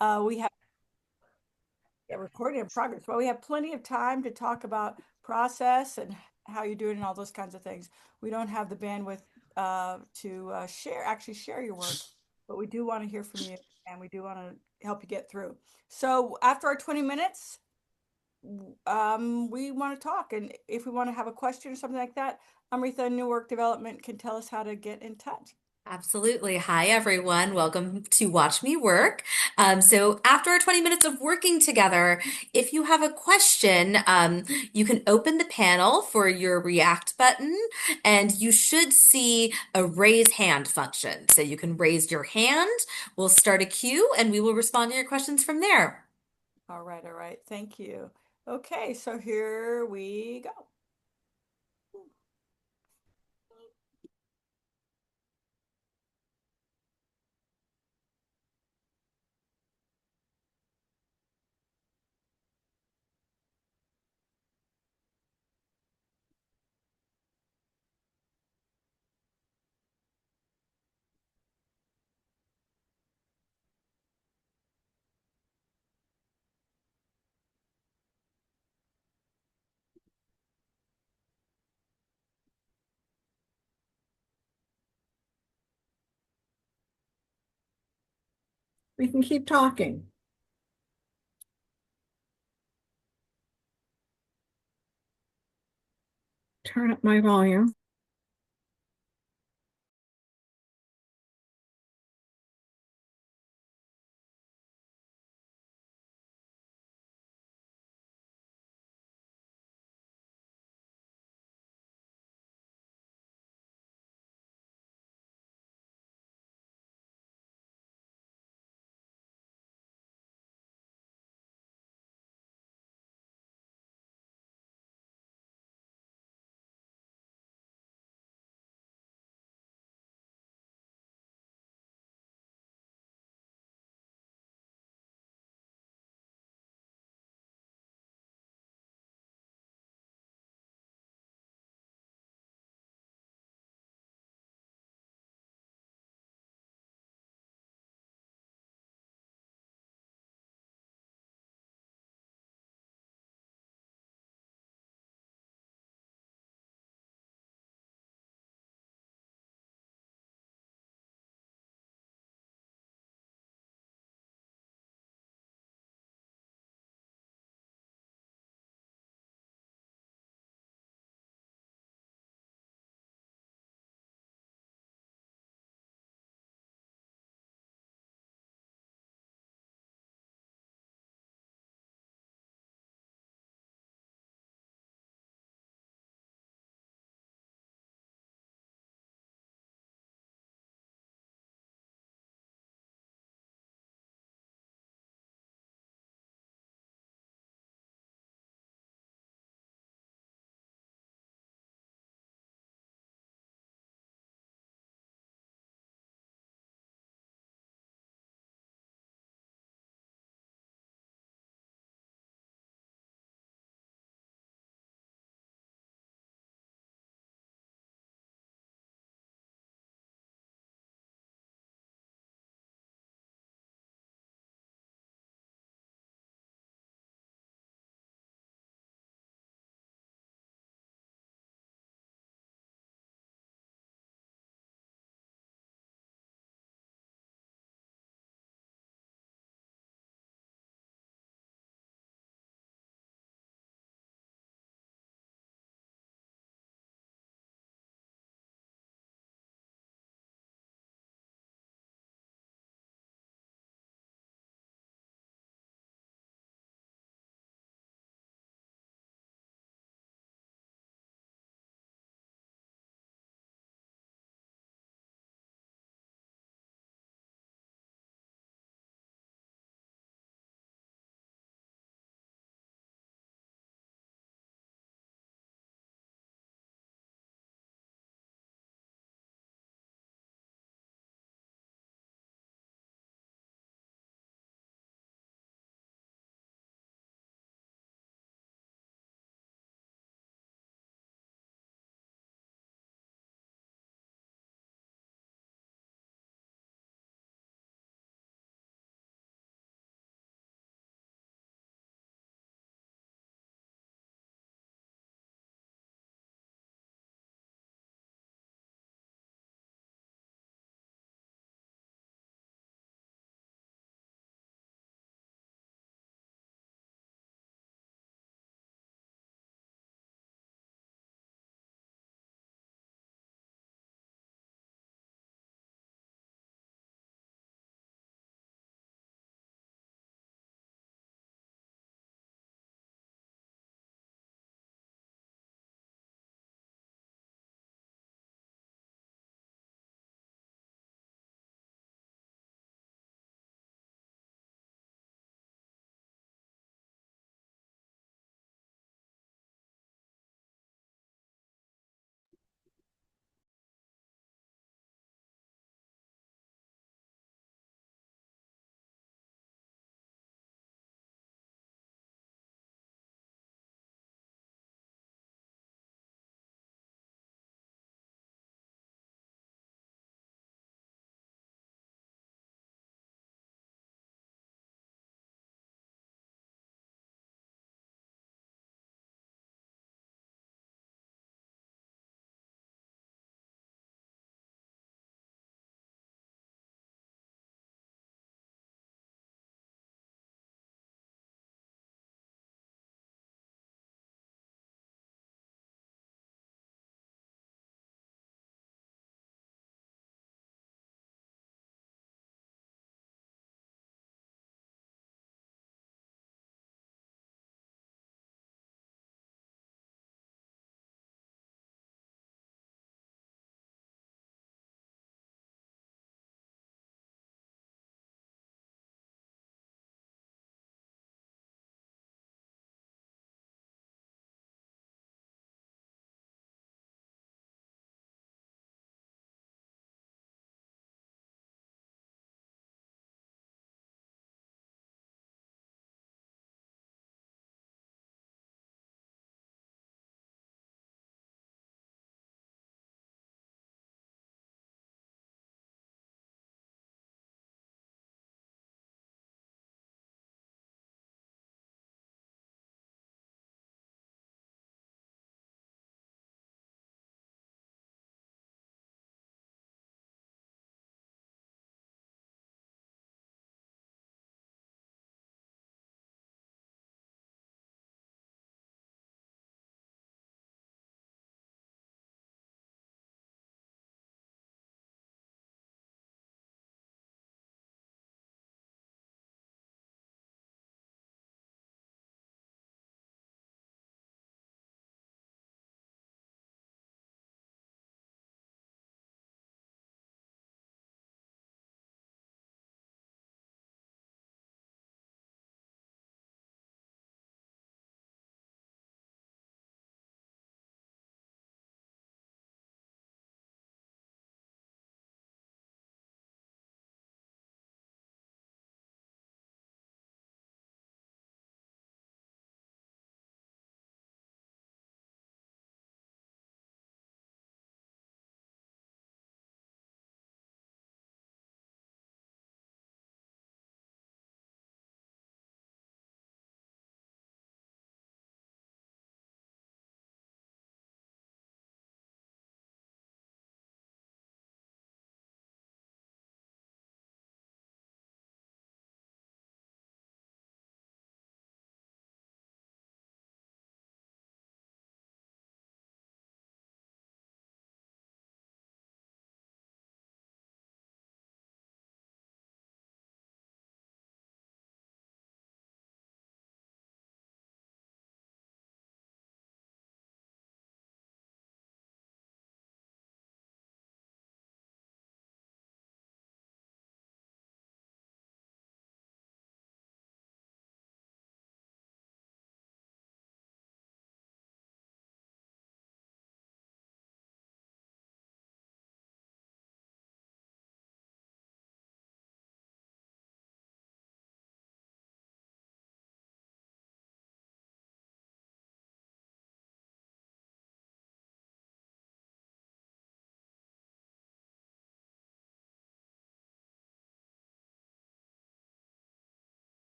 We have recording in progress. Well, we have plenty of time to talk about process and how you're doing and all those kinds of things. We don't have the bandwidth to actually share your work, but we do want to hear from you and we do want to help you get through. So after our 20 minutes, we want to talk. And if we want to have a question or something like that, Amrita in New Work Development can tell us how to get in touch. Absolutely. Hi, everyone. Welcome to Watch Me Work. So, after our 20 minutes of working together, if you have a question, you can open the panel for your React button, and you should see a raise hand function. So, you can raise your hand, we'll start a queue, and we will respond to your questions from there. All right, all right. Thank you. Okay, so here we go. We can keep talking. Turn up my volume.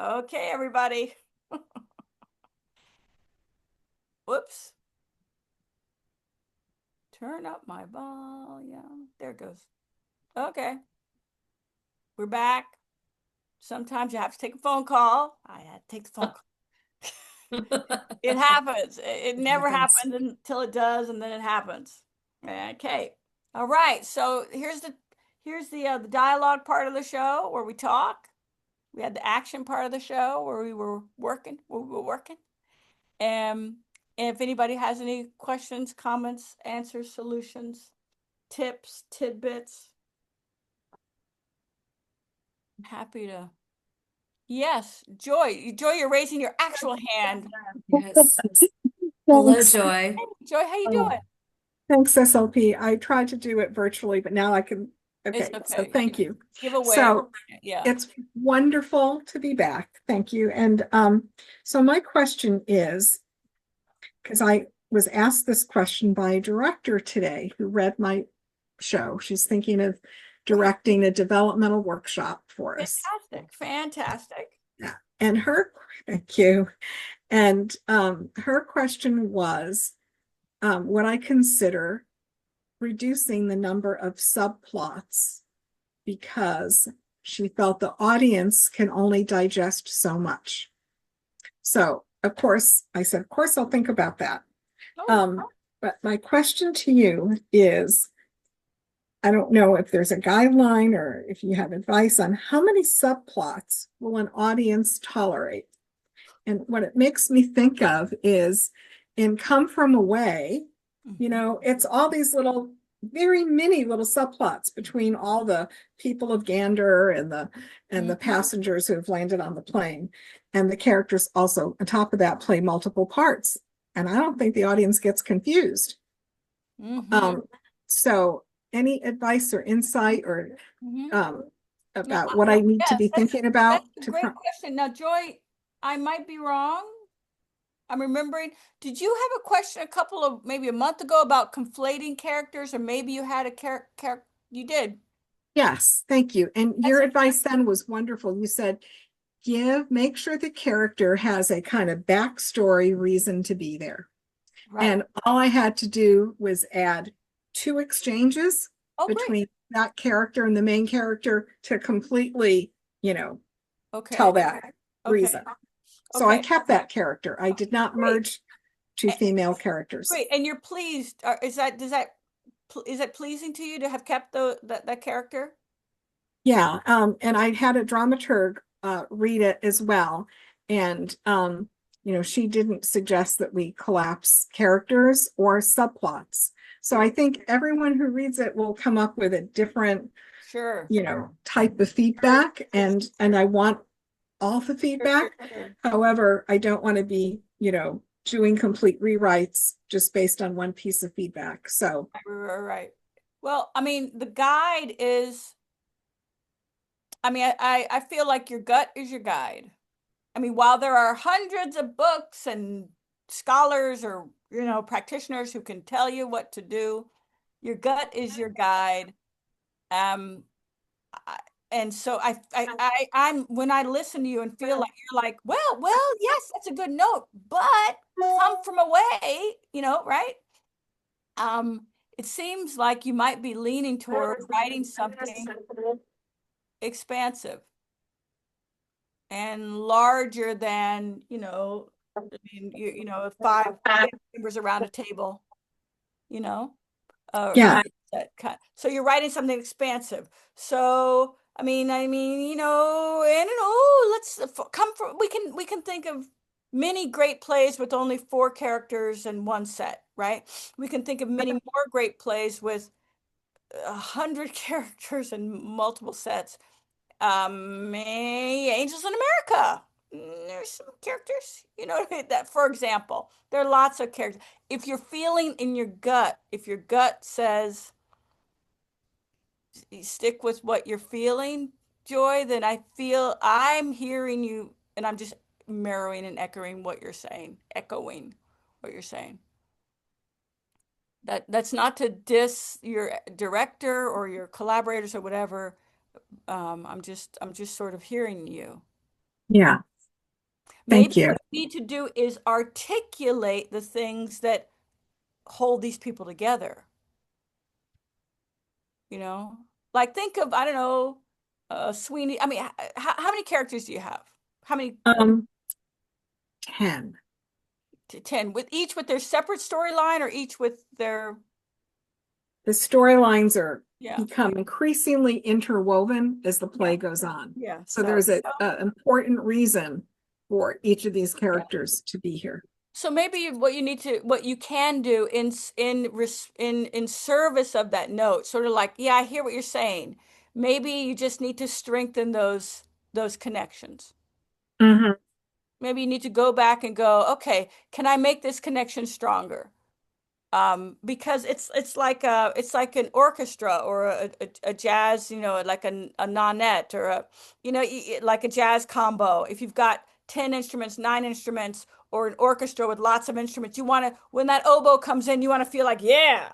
Okay, everybody. Whoops. Turn up my volume. There it goes. Okay. We're back. Sometimes you have to take a phone call. I had to take the phone call. It happens. It never happens. happens until it does, and then it happens. Okay. All right. So here's the dialogue part of the show where we talk. We had the action part of the show where we were working. And if anybody has any questions, comments, answers, solutions, tips, tidbits, I'm happy to. Yes, Joy. Joy, you're raising your actual hand. Yes. Hello, Thanks. Joy. Joy, how you Oh, doing? thanks, SLP. I tried to do it virtually, but now I can. It's Okay, so okay. thank you. Give away. So Yeah. it's wonderful to be back. Thank you. And so my question is, because I was asked this question by a director today who read my show. She's thinking of directing a developmental workshop for us. Fantastic. Yeah. And thank you. And her question was, would I consider reducing the number of subplots because she felt the audience can only digest so much. So, of course, I said, of course, I'll think about that. But my question to you is, I don't know if there's a guideline or if you have advice on how many subplots will an audience tolerate? And what it makes me think of is in Come From Away, it's all these little, very mini little subplots between all the people of Gander and the passengers who have landed on the plane. And the characters also, on top of that, play multiple parts. And I don't think the audience gets confused. So any advice or insight or about what I need to be thinking about? That's a great question. Now, Joy, I might be wrong. I'm remembering, did you have a question maybe a month ago about conflating characters, or maybe you had a character, you did? Yes, thank you. And your advice then was wonderful. You said, make sure the character has a kind of backstory reason to be there. Right. And all I had to do was add 2 exchanges between that character and the main character to completely, tell that reason. So I kept that character. I did not merge 2 female characters. Great. And you're pleased. Is that pleasing to you to have kept that character? Yeah. And I had a dramaturg read it as well. And she didn't suggest that we collapse characters or subplots. So I think everyone who reads it will come up with a different, type of feedback. And I want all the feedback. However, I don't want to be, doing complete rewrites just based on one piece of feedback. So. Right. Well, I mean, the guide is, I feel like your gut is your guide. I mean, while there are hundreds of books and scholars or, practitioners who can tell you what to do, your gut is your guide. And so I'm when I listen to you and feel like you're like, well, yes, that's a good note, but Come From Away, right? It seems like you might be leaning toward writing something expansive and larger than, if 5 members around a table, Yeah. So you're writing something expansive. So I don't know, we can think of many great plays with only 4 characters in one set, right? We can think of many more great plays with 100 characters in multiple sets. Angels in America. There's some characters, that, for example, there are lots of characters. If you're feeling in your gut, if your gut says stick with what you're feeling, Joy, then I'm hearing you, and I'm just mirroring and echoing what you're saying. That's not to diss your director or your collaborators or whatever. I'm just sort of hearing you. Yeah. Maybe Thank you. what you need to do is articulate the things that hold these people together, you know? Like think of, I don't know, Sweeney. I mean, how many characters do you have? How many? 10. 10 with each with their separate storyline or each with their, The storylines are yeah, become increasingly interwoven as the yeah, play goes on. yeah. So So, there's a important reason for each of these yeah. characters to be here. So maybe what you can do in service of that note, sort of like, yeah, I hear what you're saying. Maybe you just need to strengthen those connections. Mhm. Maybe you need to go back and go, okay, can I make this connection stronger? Because it's like an orchestra or a jazz, like a nonette or like a jazz combo. If you've got 10 instruments, 9 instruments, or an orchestra with lots of instruments, you want to, when that oboe comes in, you want to feel like, yeah,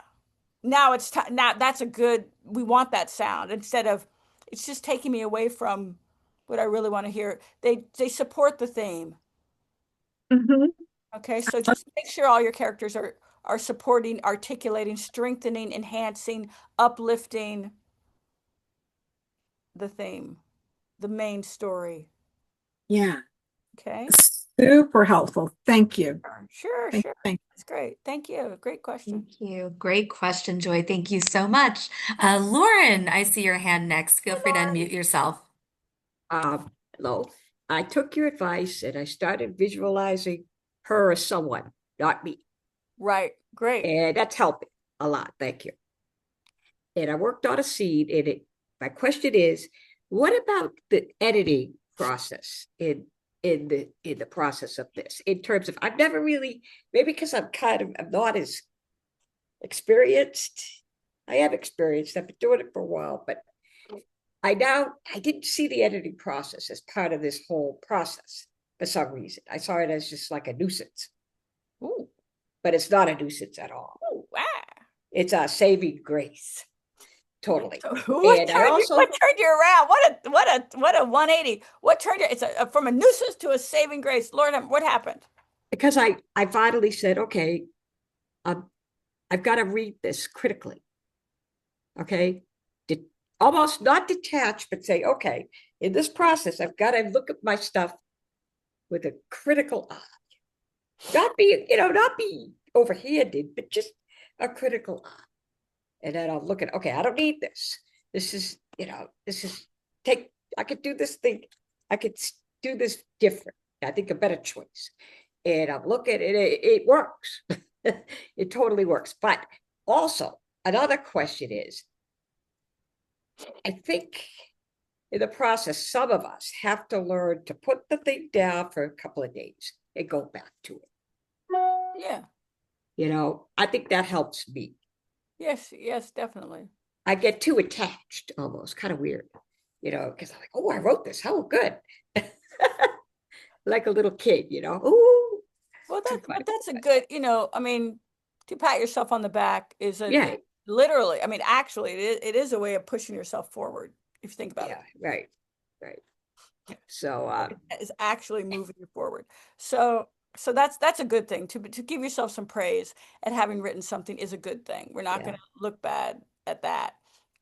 now it's time. Now that's a good, we want that sound instead of, it's just taking me away from what I really want to hear. They support the theme. Mhm. Okay, so just make sure all your characters are supporting, articulating, strengthening, enhancing, uplifting the theme, the main story. Yeah. Okay? Super helpful. Thank you. Sure, Thank, sure. thank That's great. Thank you. Great question. Thank you. Great question, Joy. Thank you so much. Lauren, I see your hand next. Feel Hey, free to Lauren. unmute yourself. Hello. I took your advice and I started visualizing her as someone, not me. Right. Great. And that's helping a lot. Thank you. And I worked on a scene in it. My question is, what about the editing process in the process of this? In terms of, I've never really, maybe because I'm not as experienced. I have experienced. I've been doing it for a while, but I didn't see the editing process as part of this whole process for some reason. I saw it as just like a nuisance. Ooh. But it's not a nuisance at all. Ooh, wow. It's a saving grace. Totally. So And I also, what turned you around? What a 180. What turned you, it's from a nuisance to a saving grace. Lord, what happened? because I finally said, okay, um, I've got to read this critically. Okay. Almost not detach, but say, okay, in this process, I've got to look at my stuff with a critical eye. Not be overhanded, but just a critical eye. And then I'll look at, okay, I don't need this. This is I could do this thing. I could do this different. I think a better choice. And I'll look at it. It works. It totally works. But also, another question is, I think in the process, some of us have to learn to put the thing down for a couple of days and go back to it. Yeah. I think that helps me. Yes, yes, definitely. I get too attached almost, kind of weird, because I'm like, oh, I wrote this. Oh, good. Like a little kid, Ooh, Well, too but funny. that's a good, I mean, to pat yourself on the back is Yeah, literally, I mean, actually, it is a way of pushing yourself forward if you think about yeah, right, right. So, it. It's actually moving you forward. So that's a good thing to give yourself some praise at having written something is a good thing. We're not yeah, going to look bad at that.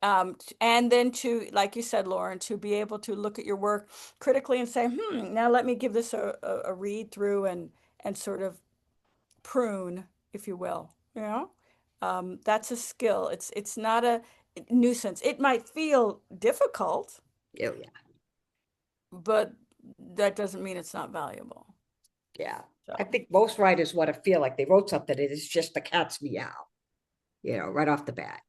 And then to, like you said, Lauren, to be able to look at your work critically and say, now let me give this a read through and sort of prune, if you will. That's a skill. It's not a nuisance. It might feel difficult, oh, yeah, but that doesn't mean it's not valuable. yeah. So I think most writers want to feel like they wrote something and it's just the cat's meow, right off the bat,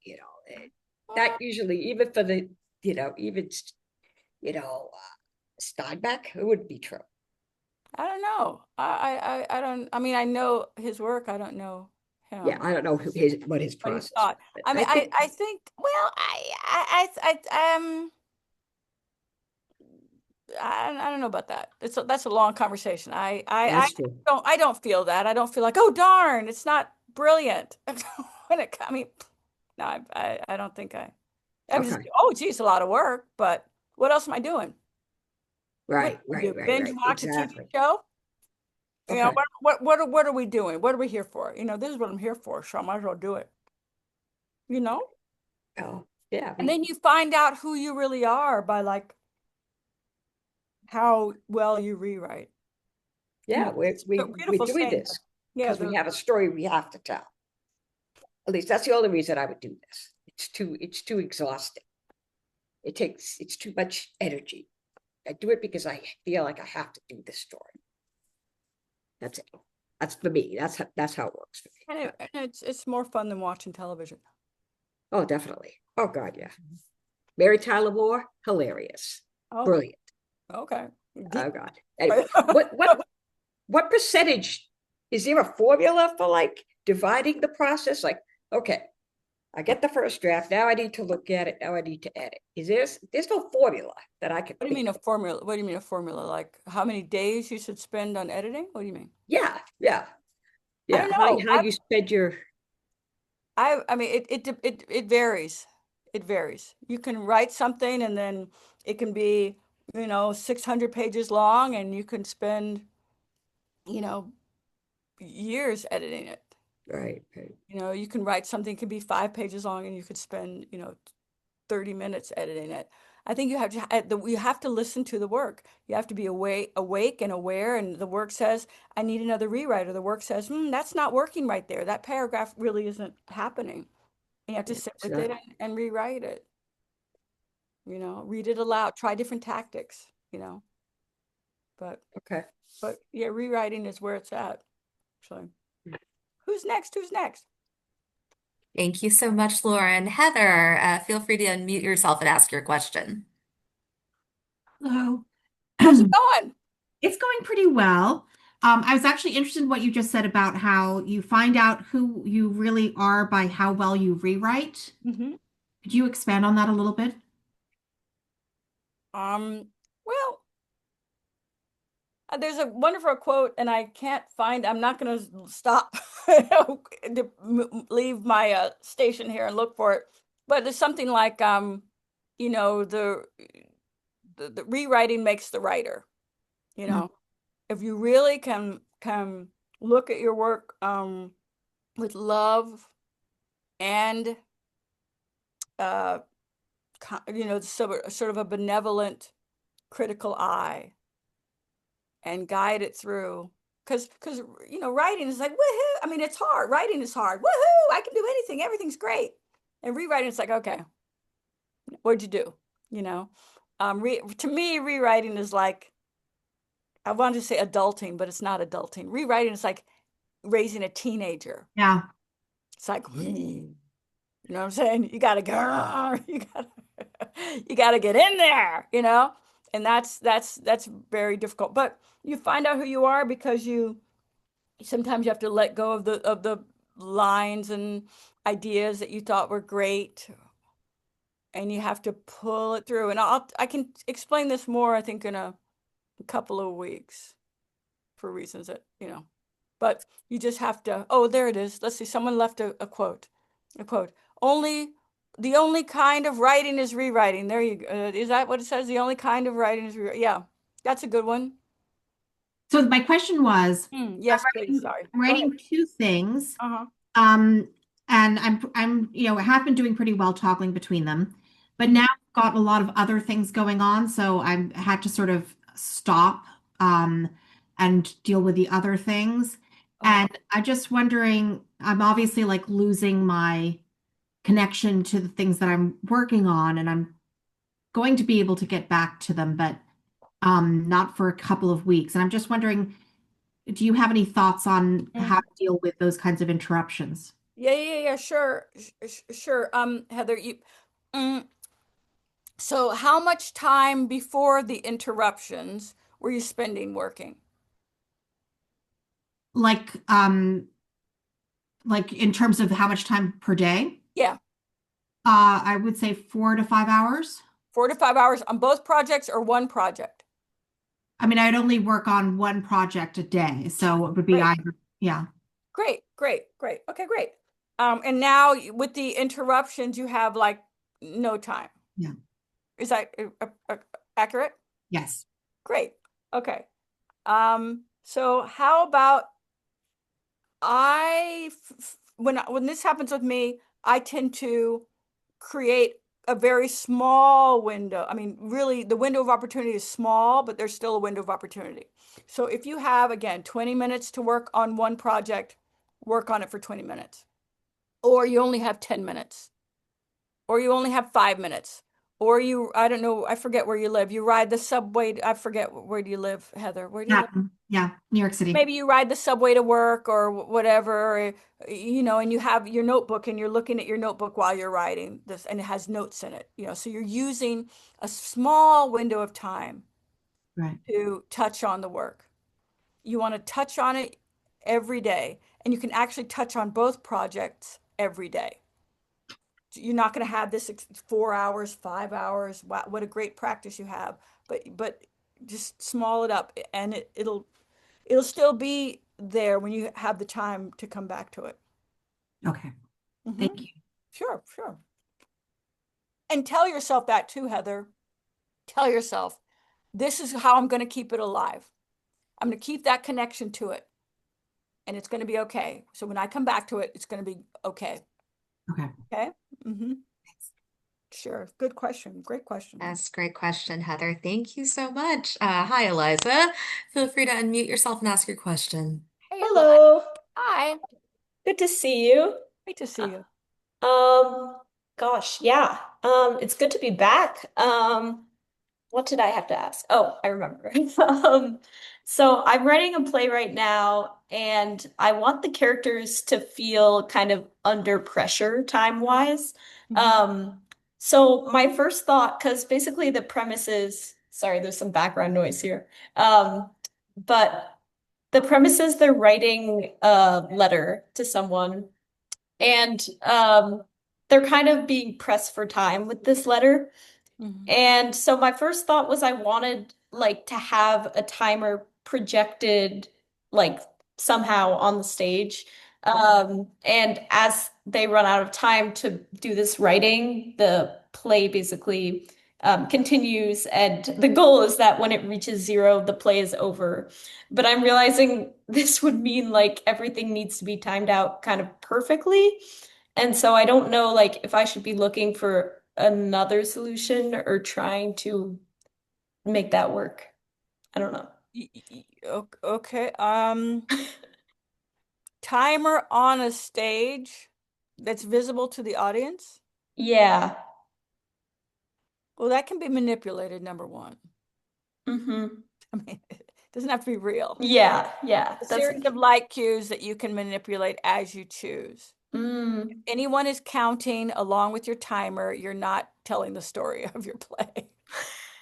that usually, even for the, even, you know, Steinbeck, it wouldn't be true. I don't know. I don't. I mean, I know his work. I don't know Yeah, him. I don't know what his What he process thought. was, but I mean, I think, I think. Well, I don't know about that. That's a long conversation. that's true. I don't feel that. I don't feel like, oh darn, it's not brilliant. I mean, no, I don't think I was just, Okay. oh geez, a lot of work, but what else am I doing? What Right, do? right, right, Binge right. watch a TV Exactly. show? You know, Okay. what are we doing? What are we here for? You know, this is what I'm here for, so I might as well do it. You know? Oh, yeah. And then you find out who you really are by like how well you rewrite. You Yeah, know, we're, it's a we're beautiful doing saying. this Yeah, because we have a story we have to tell. At least that's the only reason I would do this. It's too exhausting. It's too much energy. I do it because I feel like I have to do this story. That's it. That's for me. That's how it works for me. and it's more fun than watching television. Oh, definitely. Oh God, yeah. Mary Tyler Moore, hilarious, Oh, brilliant. okay. Oh God. Anyway, what percentage is there a formula for like dividing the process? Like, okay, I get the first draft. Now I need to look at it. Now I need to edit. There's no formula that I can What do you think mean a of. formula? What do you mean a formula? Like how many days you should spend on editing? What do you mean? Yeah, yeah, I yeah. don't know. How you spend your I mean it varies. It varies. You can write something and then it can be, 600 pages long and you can spend, you know, years editing it. right, right. You can write something can be 5 pages long and you could spend, 30 minutes editing it. I think you have to listen to the work. You have to be awake and aware. And the work says, I need another rewrite. Or the work says, that's not working right there. That paragraph really isn't happening. And you have to sit It's with not it and rewrite it. Read it aloud. Try different tactics. But okay. but yeah, rewriting is where it's at. So, who's next? Who's next? Thank you so much, Lauren. Heather, feel free to unmute yourself and ask your question. Hello. How's it going? It's going pretty well. I was actually interested in what you just said about how you find out who you really are by how well you rewrite. Mm-hmm. Could you expand on that a little bit? Well, there's a wonderful quote, and I can't find. I'm not going to stop to leave my station here and look for it. But there's something like, the rewriting makes the writer. Mm. If you really can look at your work with love and sort of a benevolent, critical eye, and guide it through. Because writing is like woohoo. I mean, it's hard. Writing is hard. Woohoo! I can do anything. Everything's great. And rewriting is like, okay, what'd you do? To me, rewriting is like, I wanted to say adulting, but it's not adulting. Rewriting is like raising a teenager. Yeah. It's like, you know what I'm saying? You gotta go, you gotta get in there, and that's very difficult. But you find out who you are because sometimes you have to let go of the lines and ideas that you thought were great, and you have to pull it through. And I can explain this more, I think, in a couple of weeks for reasons that, but you just have to, oh, there it is. Let's see. Someone left a quote, the only kind of writing is rewriting. There you go. Is that what it says? The only kind of writing is rewriting. Yeah, that's a good one. So my question was, Yes, please. Sorry. I'm Go ahead. writing two things. Uh-huh. Um, and I'm, I have been doing pretty well toggling between them, but now I've got a lot of other things going on, so I had to sort of stop, and deal with the other things. And I'm just wondering, I'm obviously like losing my connection to the things that I'm working on, and I'm going to be able to get back to them, but not for a couple of weeks. And I'm just wondering, do you have any thoughts on how to deal with those kinds of interruptions? Yeah, sure. Sure. Heather, so how much time before the interruptions were you spending working? Like, like in terms of how much time per day? Yeah, I would say 4 to 5 hours. 4 to 5 hours on both projects or one project? I mean, I'd only work on one project a day, so it would be Great. either, yeah. Great. Okay, great. And now with the interruptions, you have like no time. Yeah. Is that accurate? Yes. Great. Okay. So how about when this happens with me, I tend to create a very small window. I mean, really, the window of opportunity is small, but there's still a window of opportunity. So if you have, again, 20 minutes to work on one project, work on it for 20 minutes. Or you only have 10 minutes. Or you only have 5 minutes. Or I don't know, I forget where you live. You ride the subway. I forget, where do you live, Heather? Where do you live? Yeah, New York City. Maybe you ride the subway to work or whatever, and you have your notebook and you're looking at your notebook while you're writing this, and it has notes in it, so you're using a small window of time Right. to touch on the work. You want to touch on it every day, and you can actually touch on both projects every day. You're not going to have this 4 hours, 5 hours. Wow, what a great practice you have. But just small it up, and it'll still be there when you have the time to come back to it. Okay. Mhm. Thank you. Sure, sure. And tell yourself that too, Heather. Tell yourself, this is how I'm going to keep it alive. I'm going to keep that connection to it. And it's going to be okay. So when I come back to it, it's going to be okay. Okay. Okay? Mm-hmm. Sure. Good question. Great question. That's a great question, Heather. Thank you so much. Hi, Eliza. Feel free to unmute yourself and ask your question. Hey, Hello, hi. good to see you. Great to see you. Gosh, yeah. It's good to be back. What did I have to ask? Oh, I remember. So I'm writing a play right now, and I want the characters to feel kind of under pressure time-wise. Mhm. So my first thought, because basically the premise is, sorry, there's some background noise here. But the premise is they're writing a letter to someone, and they're kind of being pressed for time with this letter. Mhm. And so my first thought was I wanted like to have a timer projected like somehow on the stage. And as they run out of time to do this writing, the play basically continues. And the goal is that when it reaches zero, the play is over. But I'm realizing this would mean like everything needs to be timed out kind of perfectly. And so I don't know like if I should be looking for another solution or trying to make that work. I don't know. Okay. Timer on a stage that's visible to the audience. Yeah. Well, that can be manipulated, number one. Mm-hmm. I mean, it doesn't have to be real. Yeah, yeah. A That's series of light cues that you can manipulate as you choose. mm, Anyone is counting along with your timer, you're not telling the story of your play.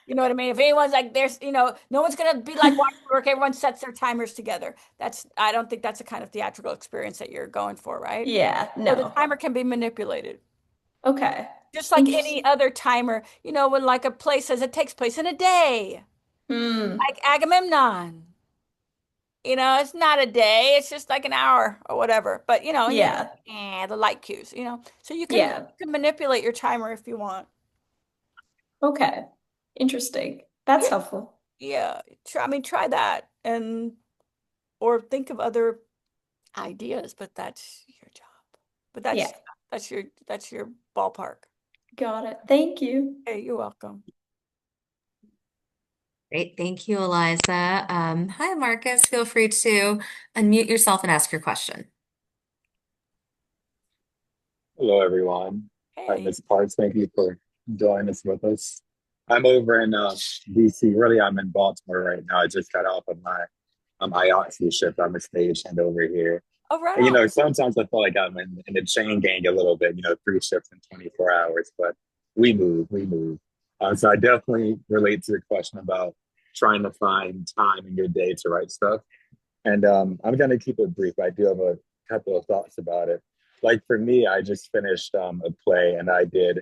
You know what I mean? If anyone's like, no one's gonna be like watching work, everyone sets their timers together. I don't think that's the kind of theatrical experience that you're going for, right? yeah, So the no. timer can be manipulated. Okay. Just like any other timer, when like a play says it takes place in a day, Mm, like Agamemnon. It's not a day, it's just like an hour or whatever. But yeah, the light cues, So you can yeah. manipulate your timer if you want. Okay. Interesting. That's Yeah, helpful. yeah. Try that or think of other ideas, but that's your job. But Yeah. that's your ballpark. Got it. Thank you. Hey, you're welcome. Great. Thank you, Eliza. Hi, Marcus. Feel free to unmute yourself and ask your question. Hello, everyone. Hi, Hey. Ms. Parks. Thank you for joining us with us. I'm over in DC. Really, I'm in Baltimore right now. I just got off of my IATSE shift. I'm a stagehand over here. Oh, right And, on. sometimes I feel like I'm in the chain gang a little bit, 3 shifts in 24 hours, but we move. So I definitely relate to your question about trying to find time in your day to write stuff. And I'm going to keep it brief. I do have a couple of thoughts about it. Like for me, I just finished a play and I did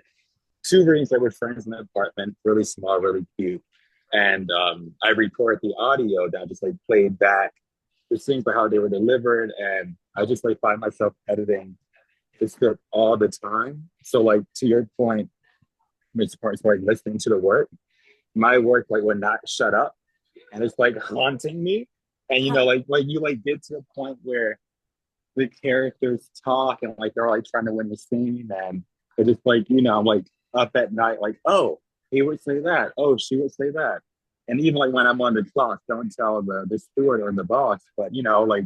2 readings that were friends in the apartment, really small, really cute. And I recorded the audio that I just like played back the scenes for how they were delivered. And I just like find myself editing the script all the time. So like to your point, Mr. Parks, like listening to the work, my work like would not shut up. And it's like haunting me. And like you like get to a point where the characters talk and like they're like trying to win the scene, and it's just like, I'm like up at night, like, oh, he would say that, oh, she would say that. And even like when I'm on the clock, don't tell the steward or the boss, but like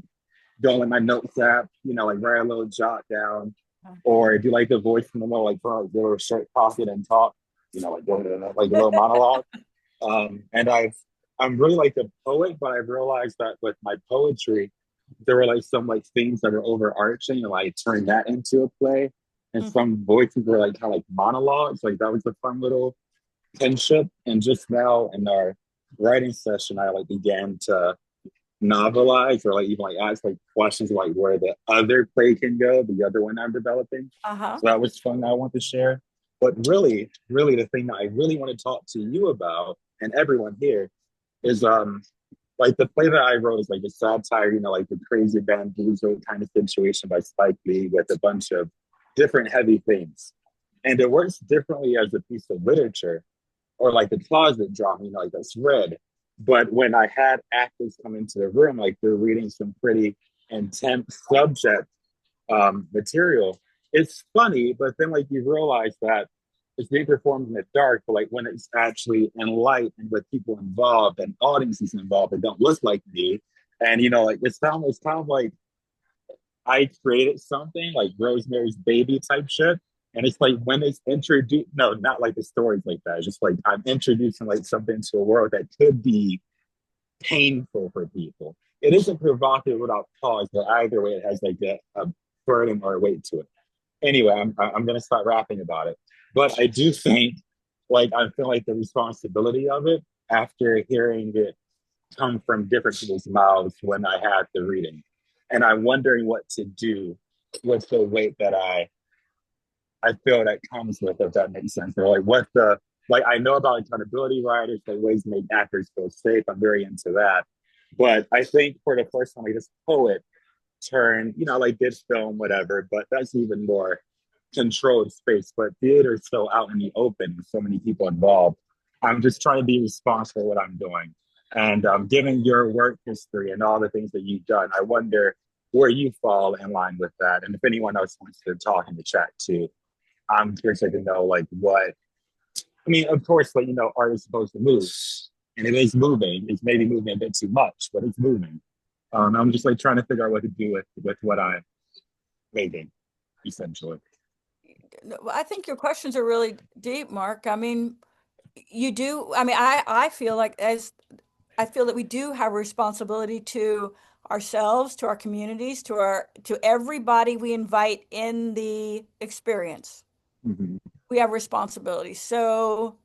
don't let my notes app, like write a little jot down, or do like the voice in the middle, like put a little short pocket and talk, like going to like a little monologue. And I'm really like a poet, but I've realized that with my poetry, there were like some like themes that were overarching, and like turned that into a play. And some voices were like kind of like monologues. Like that was a fun little kinship. And just now in our writing session, I like began to novelize or like even like ask like questions like where the other play can go, the other one I'm developing. So that was fun. I want to share. But really, really the thing that I really want to talk to you about and everyone here is like the play that I wrote is like a satire, like the crazy bamboozle kind of situation by Spike Lee with a bunch of different heavy themes. And it works differently as a piece of literature or like the closet drama, like that's read. But when I had actors come into the room, like they're reading some pretty intense subject material, it's funny, but then like you realize that it's being performed in the dark, but like when it's actually in light and with people involved and audiences involved that don't look like me, and like it's kind of like I created something like Rosemary's Baby type shit. And it's like when it's introduced, no, not like the stories like that. It's just like I'm introducing like something to a world that could be painful for people. It isn't provocative without cause, but either way, it has like a burden or a weight to it. Anyway, I'm gonna start rapping about it. But I do think like I feel like the responsibility of it after hearing it come from different people's mouths when I had the reading. And I'm wondering what to do with the weight that I feel that comes with, if that makes sense. Or like what the like I know about accountability writers, like ways to make actors feel safe. I'm very into that. But I think for the first time, like this poet turned, like did film, whatever, but that's even more controlled space. But theater is so out in the open with so many people involved. I'm just trying to be responsible for what I'm doing. And given your work history and all the things that you've done, I wonder where you fall in line with that. And if anyone else wants to talk in the chat too, I'm curious to know like what I mean, of course, like art is supposed to move. And it is moving. It's maybe moving a bit too much, but it's moving. I'm just like trying to figure out what to do with what I'm making, essentially. I think your questions are really deep, Mark. I mean, I feel like I feel that we do have a responsibility to ourselves, to our communities, to everybody we invite in the experience. Mm-hmm. We have responsibility. So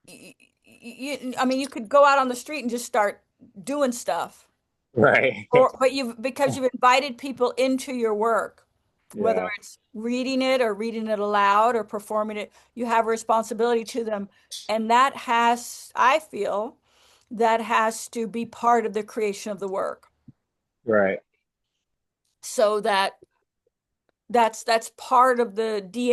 I mean, you could go out on the street and just start doing stuff. Right. But because you've invited people into your work, whether Yeah. it's reading it or reading it aloud or performing it, you have a responsibility to them. And I feel that has to be part of the creation of the work. Right. So that's part of the DNA